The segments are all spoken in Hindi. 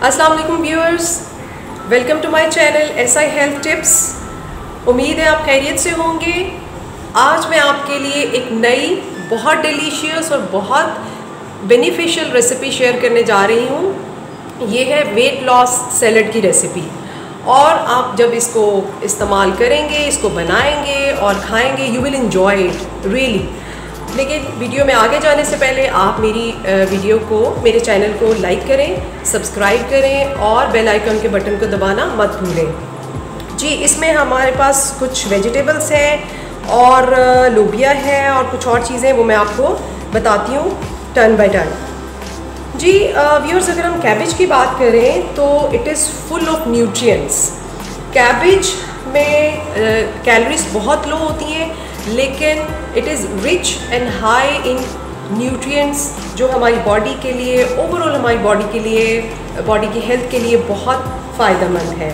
अस्सलाम वालेकुम viewers, welcome to my channel SI health tips. उम्मीद है आप खैरियत से होंगे। आज मैं आपके लिए एक नई बहुत डिलीशियस और बहुत बेनिफिशियल रेसिपी शेयर करने जा रही हूँ। ये है वेट लॉस सैलड की रेसिपी, और आप जब इसको इस्तेमाल करेंगे, इसको बनाएंगे और खाएंगे, you will enjoy it really. लेकिन वीडियो में आगे जाने से पहले आप मेरे चैनल को लाइक करें, सब्सक्राइब करें और बेल आइकन के बटन को दबाना मत भूलें। जी, इसमें हमारे पास कुछ वेजिटेबल्स हैं और लोबिया है और कुछ और चीज़ें, वो मैं आपको बताती हूँ टर्न बाय टर्न। जी व्यूअर्स, अगर हम कैबेज की बात करें तो it is full of nutrients. Cabbage में कैलोरीज बहुत लो होती हैं, लेकिन it is rich and high in nutrients जो हमारी बॉडी के लिए, ओवरऑल हमारी बॉडी के लिए, बॉडी की हेल्थ के लिए बहुत फ़ायदेमंद है।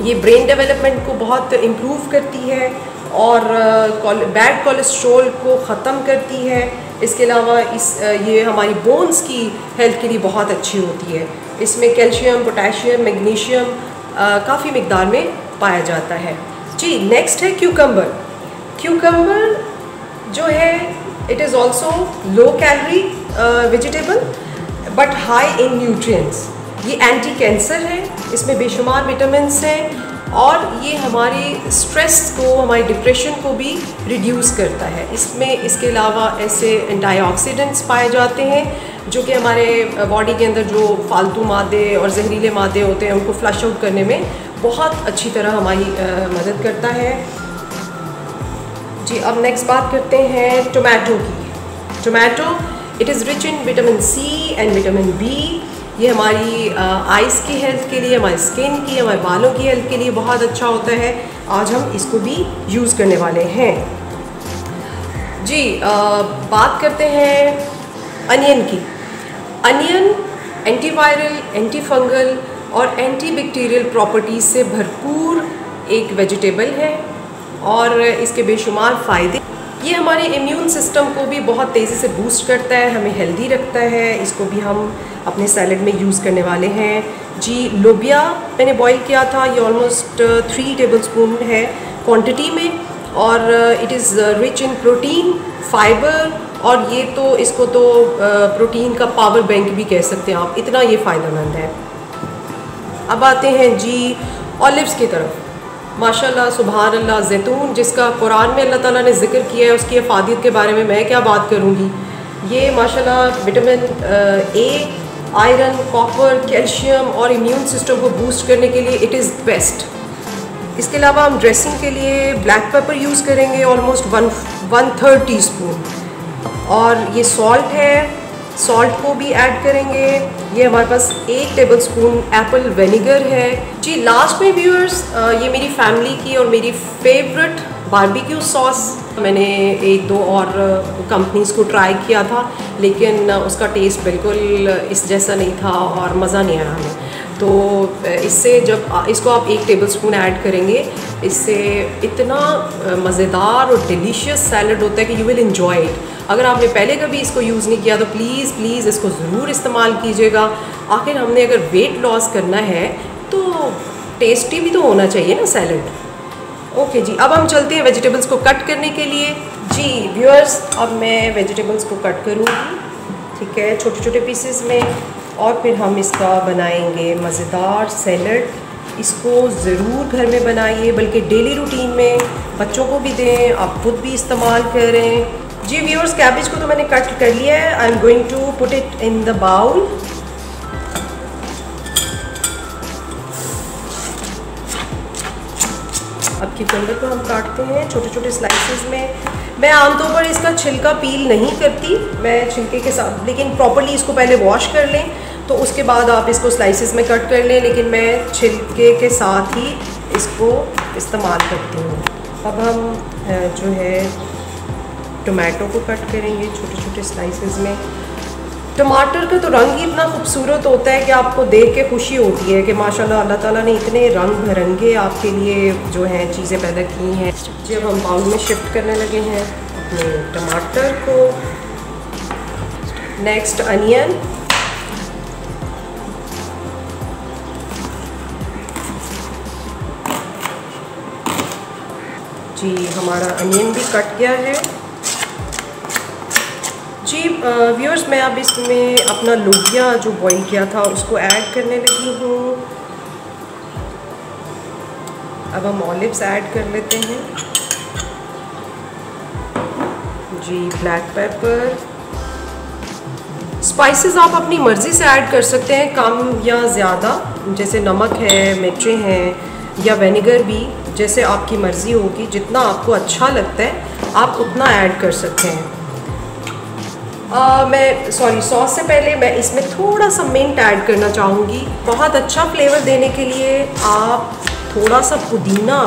ये ब्रेन डेवलपमेंट को बहुत इम्प्रूव करती है और बैड कोलेस्ट्रॉल को ख़त्म करती है। इसके अलावा ये हमारी बोन्स की हेल्थ के लिए बहुत अच्छी होती है। इसमें कैल्शियम, पोटेशियम, मैग्नीशियम काफ़ी मिकदार में पाया जाता है। जी, नेक्स्ट है क्यूकम्बर। क्यूकम्बर जो है it is also low calorie vegetable but high in nutrients. ये एंटी कैंसर है, इसमें बेशुमार विटामिन्स हैं और ये हमारी स्ट्रेस को, हमारी डिप्रेशन को भी रिड्यूस करता है। इसमें इसके अलावा ऐसे एंटीऑक्सीडेंट्स पाए जाते हैं जो कि हमारे बॉडी के अंदर जो फालतू मादे और जहरीले मादे होते हैं उनको फ्लश आउट करने में बहुत अच्छी तरह हमारी मदद करता है। जी, अब नेक्स्ट बात करते हैं टोमेटो की। Tomato it is rich in vitamin C and vitamin B। ये हमारी आइज़ की हेल्थ के लिए, हमारी स्किन की, हमारे बालों की हेल्थ के लिए बहुत अच्छा होता है। आज हम इसको भी यूज़ करने वाले हैं। जी बात करते हैं अनियन की। अनियन एंटीवायरल, एंटी फंगल और एंटी बैक्टीरियल प्रॉपर्टीज़ से भरपूर एक वेजिटेबल है और इसके बेशुमार फ़ायदे। ये हमारे इम्यून सिस्टम को भी बहुत तेज़ी से बूस्ट करता है, हमें हेल्दी रखता है। इसको भी हम अपने सैलड में यूज़ करने वाले हैं। जी, लोबिया मैंने बॉईल किया था, ये ऑलमोस्ट 3 टेबलस्पून है क्वांटिटी में, और it is rich in protein, fibre, और ये तो इसको तो प्रोटीन का पावर बैंक भी कह सकते हैं आप, इतना ये फ़ायदेमंद है। अब आते हैं जी ऑलिव्स की तरफ। माशाल्लाह, सुभान अल्लाह, जैतून जिसका कुरान में अल्लाह ताला ने ज़िक्र किया है, उसकी अफादियत के बारे में मैं क्या बात करूँगी। ये माशाल्लाह vitamin A, iron, copper, calcium और इम्यून सिस्टम को बूस्ट करने के लिए इट इज़ बेस्ट। इसके अलावा हम ड्रेसिंग के लिए ब्लैक पेपर यूज़ करेंगे, ऑलमोस्ट 1/3 टीस्पून, और ये सॉल्ट है, सॉल्ट को भी ऐड करेंगे। ये हमारे पास 1 टेबलस्पून एप्पल विनेगर है। जी, लास्ट में व्यूअर्स, ये मेरी फैमिली की और मेरी फेवरेट बारबेक्यू सॉस। मैंने 1-2 और कंपनीज़ को ट्राई किया था, लेकिन उसका टेस्ट बिल्कुल इस जैसा नहीं था और मज़ा नहीं आया हमें। तो इससे जब इसको आप 1 टेबलस्पून ऐड करेंगे, इससे इतना मज़ेदार और डिलीशियस सैलड होता है कि यू विल इन्जॉय इट। अगर आपने पहले कभी इसको यूज़ नहीं किया तो प्लीज़ इसको ज़रूर इस्तेमाल कीजिएगा। आखिर हमने अगर वेट लॉस करना है तो टेस्टी भी तो होना चाहिए ना सैलड। ओके जी, अब हम चलते हैं वेजिटेबल्स को कट करने के लिए। जी व्यूअर्स, अब मैं वेजिटेबल्स को कट करूँगी, ठीक है, छोटे छोटे पीसेस में, और फिर हम इसका बनाएंगे मज़ेदार सैलड। इसको ज़रूर घर में बनाइए, बल्कि डेली रूटीन में बच्चों को भी दें, आप खुद भी इस्तेमाल करें। जी व्यूअर्स, कैबेज को तो मैंने कट कर लिया है। I am going to put it in the bowl. अब क्यूकम्बर को हम काटते हैं छोटे छोटे स्लाइसेस में। मैं आमतौर पर इसका छिलका पील नहीं करती, मैं छिलके के साथ, लेकिन प्रॉपर्ली इसको पहले वॉश कर लें तो उसके बाद आप इसको स्लाइसेस में कट कर लें, लेकिन मैं छिलके के साथ ही इसको इस्तेमाल करती हूँ। अब हम जो है टोमेटो को कट करेंगे छोटे छोटे स्लाइसेस में। टमाटर का तो रंग ही इतना खूबसूरत होता है कि आपको देख के खुशी होती है कि माशाल्लाह अल्लाह ताला ने इतने रंग बिरंगे आपके लिए जो हैं चीज़ें पैदा की हैं। जब हम बाउल में शिफ्ट करने लगे हैं अपने टमाटर को, नेक्स्ट अनियन, जी हमारा अनियन भी कट गया है। जी व्यूअर्स, मैं अब इसमें अपना लोबिया जो बॉईल किया था उसको ऐड करने लगी हूँ। अब हम ऑलिव्स ऐड कर लेते हैं। जी ब्लैक पेपर, स्पाइसेस आप अपनी मर्ज़ी से ऐड कर सकते हैं, कम या ज़्यादा, जैसे नमक है, मिर्चें हैं या विनेगर भी, जैसे आपकी मर्ज़ी होगी। जितना आपको अच्छा लगता है आप उतना ऐड कर सकते हैं। सॉस से पहले मैं इसमें थोड़ा सा मिंट ऐड करना चाहूँगी। बहुत अच्छा फ्लेवर देने के लिए आप थोड़ा सा पुदीना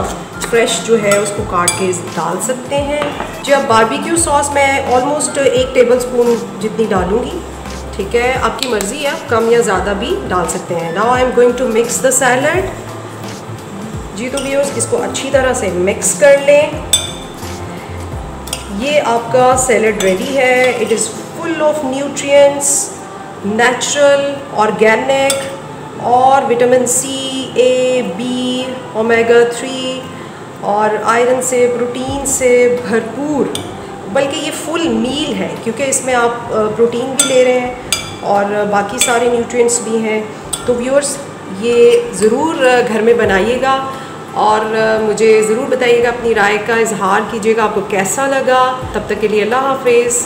फ्रेश जो है उसको काट के डाल सकते हैं। जी अब बारबेक्यू सॉस मैं ऑलमोस्ट 1 टेबलस्पून जितनी डालूँगी, ठीक है, आपकी मर्ज़ी है, आप कम या ज़्यादा भी डाल सकते हैं। Now I am going to mix the salad. जी तो व्यूअर्स, इसको अच्छी तरह से मिक्स कर लें। ये आपका सैलड रेडी है। It is full of nutrients, natural, organic और विटामिन सी, ए, बी, ओमेगा 3 और आयरन से, प्रोटीन से भरपूर। बल्कि ये फुल मील है क्योंकि इसमें आप प्रोटीन भी ले रहे हैं और बाकी सारे न्यूट्रिएंट्स भी हैं। तो व्यूअर्स, ये ज़रूर घर में बनाइएगा और मुझे ज़रूर बताइएगा, अपनी राय का इजहार कीजिएगा आपको कैसा लगा। तब तक के लिए अल्लाह हाफिज़।